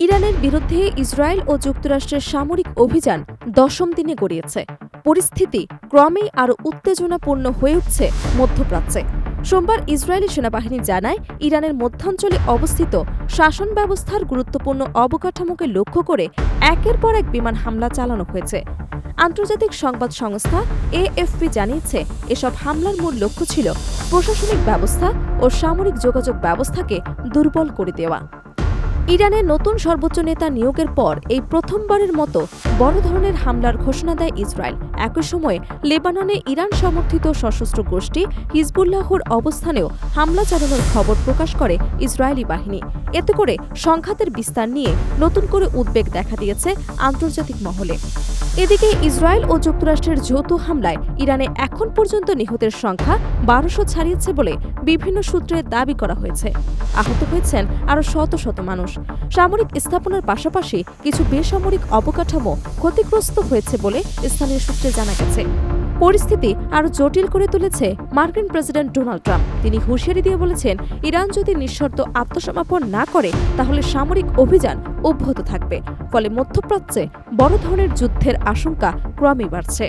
ইরানের বিরুদ্ধে ইসরায়েল ও যুক্তরাষ্ট্রের সামরিক অভিযান দশম দিনে গড়িয়েছে। পরিস্থিতি ক্রমেই আরও উত্তেজনাপূর্ণ হয়ে উঠছে মধ্যপ্রাচ্যে। সোমবার ইসরায়েলি সেনাবাহিনী জানায়, ইরানের মধ্যাঞ্চলে অবস্থিত শাসন ব্যবস্থার গুরুত্বপূর্ণ অবকাঠামোকে লক্ষ্য করে একের পর এক বিমান হামলা চালানো হয়েছে। আন্তর্জাতিক সংবাদ সংস্থা এএফপি জানিয়েছে, এসব হামলার মূল লক্ষ্য ছিল প্রশাসনিক ব্যবস্থা ও সামরিক যোগাযোগ ব্যবস্থাকে দুর্বল করে দেওয়া। ইরানের নতুন সর্বোচ্চ নেতা নিয়োগের পর এই প্রথমবারের মতো বড় ধরনের হামলার ঘোষণা দেয় ইসরায়েল। একই সময়ে লেবাননে ইরান সমর্থিত সশস্ত্র গোষ্ঠী হিজবুল্লাহর অবস্থানেও হামলা চালানোর খবর প্রকাশ করে ইসরায়েলি বাহিনী। এতে করে সংঘাতের বিস্তার নিয়ে নতুন করে উদ্বেগ দেখা দিয়েছে আন্তর্জাতিক মহলে। এদিকে ইসরায়েল ও যুক্তরাষ্ট্রের যৌথ হামলায় ইরানে এখন পর্যন্ত নিহতের সংখ্যা ১২০০ ছাড়িয়েছে বলে বিভিন্ন সূত্রে দাবি করা হয়েছে। আহত হয়েছেন আরও শত শত মানুষ। সামরিক স্থাপনার পাশাপাশি কিছু বেসামরিক অবকাঠামো ক্ষতিগ্রস্ত হয়েছে বলে স্থানীয় সূত্রে জানা গেছে। পরিস্থিতি আরও জটিল করে তুলেছে মার্কিন প্রেসিডেন্ট ডোনাল্ড ট্রাম্প। তিনি হুঁশিয়ারি দিয়ে বলেছেন, ইরান যদি নিঃশর্ত আত্মসমর্পণ না করে তাহলে সামরিক অভিযান অব্যাহত থাকবে। ফলে মধ্যপ্রাচ্যে বড় ধরনের যুদ্ধের আশঙ্কা ক্রমেই বাড়ছে।